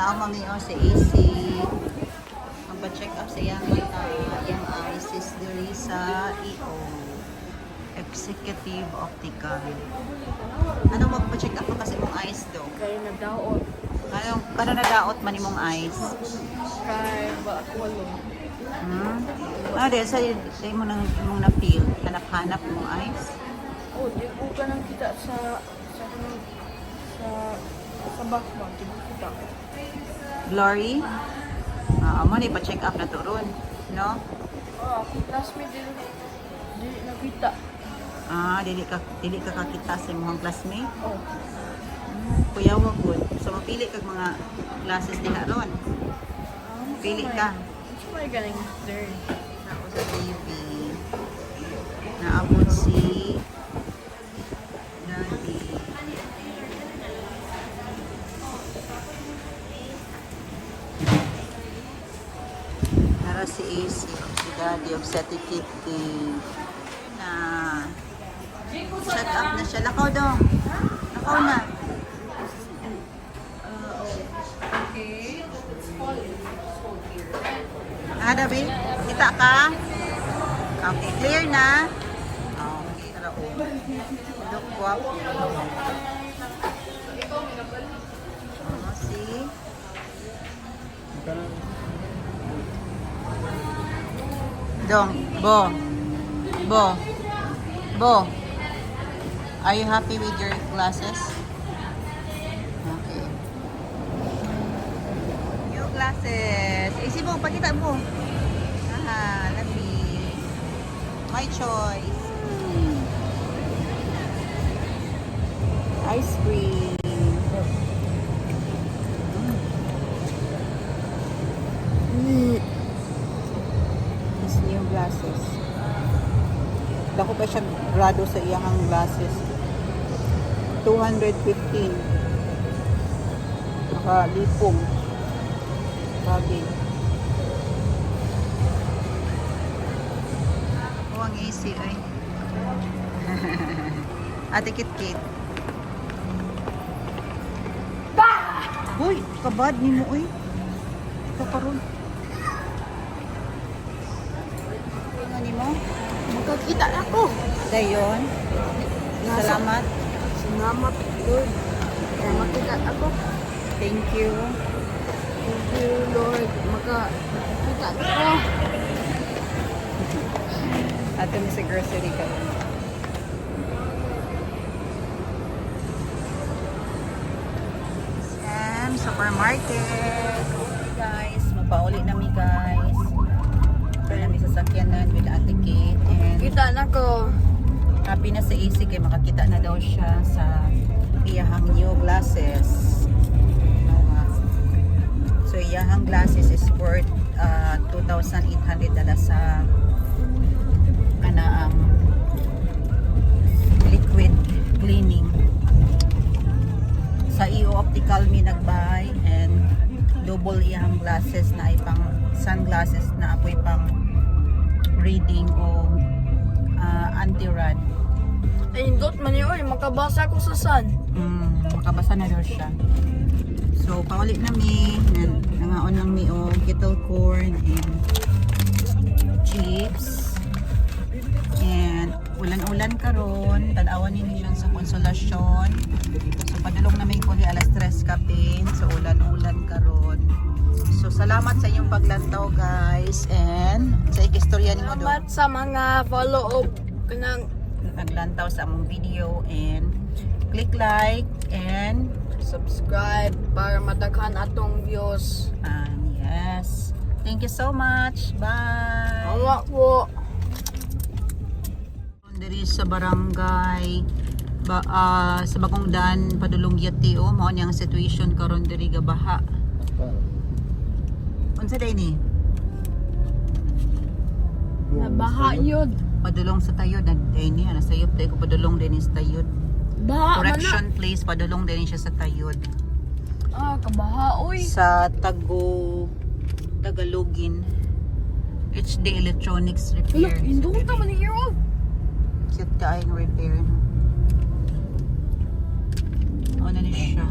Naamami o sa AC. Magpa-check up sa iyang mata. Iyang eyes is diri sa EO. Executive Optical. Ano magpa-check up kasi mong eyes do? Kaya nagdaot. Kano nadaot man imong eyes? Kaya ba ako walo. Dahil sa mo nang imong na-feel, hanap-hanap mong eyes. Oh, di ko ka nang kita sa back ba, di ko kita. Blurry? Mo ni pa-check up na to ron, no? Oh, ako classmate di nakita. Dili ka kakita sa imong classmate. Oh, Kuya wa good. So mapili kag mga classes diha ron. Pili ka. Ito may galing there. Nao sa TV. Naabot si Daddy. Nara si AC, si Daddy, of Kitty. Na check up na siya. Lakaw dong. Lakaw na. Dabi? Kita ka? Okay, clear na? Okay, tara o. Look, wap. See? Dong, Bo. Are you happy with your glasses? Okay. New glasses. Isi mo, pakita mo. Lovely. My choice. Ice cream. His new glasses. Dako pa siya grado sa iyang glasses. 215. Nakalipong. Sabi. Ang AC ay. Ate Kit. Hoy, kabad ni mo oy. Ikaw karon. Ano ni mo? Magkakita na ako. Dayon. Salamat. Salamat, Lord. Kaya makita ako. Thank you. Thank you, Lord. Makakita ako. Ato mi sa grocery ka. Sam, supermarket. Guys, mapauli na mi guys. Ito na mi sasakyanan with Ate Kate. And Kita na ko. happy na sa AC kay makakita na daw siya sa iyahang new glasses. So iyahang glasses is worth 2,800 dala sa ang liquid cleaning. Sa EO Optical mi nagbuy and double iyang glasses na ay pang sunglasses na apoy pang reading o anti-rad. Ay, indot man yun. Makabasa ko sa sun. Makabasa na daw siya. So paulit na mi nangaon lang mi o kettle corn and chips. And ulan-ulan karon, tanawan ninyo siya sa Konsolasyon. So padulong na may kuli alas 3 kapin. So ulan-ulan karon. So salamat sa inyong paglantaw guys, and sa ikistorya nimo do. Salamat sa mga follow-up kanang Naglantaw sa among video, and click like and subscribe para madaghan atong views. yes. Thank you so much. Bye. Awa po. Diri sa barangay sa Bagong Daan padulong Yati mao ni ang situation karon diri ga baha. Unsa day ni? Nabaha yun. Padulong sa Tayod day ni ana sayop tay ko padulong din sa Tayod. Baha man na. Correction place padulong din siya sa Tayod. Kabaha oy. Sa Tagalogin. HD Electronics Look, Repair. indot naman ni hero. Cute kaayong repair. Ano na ni siya.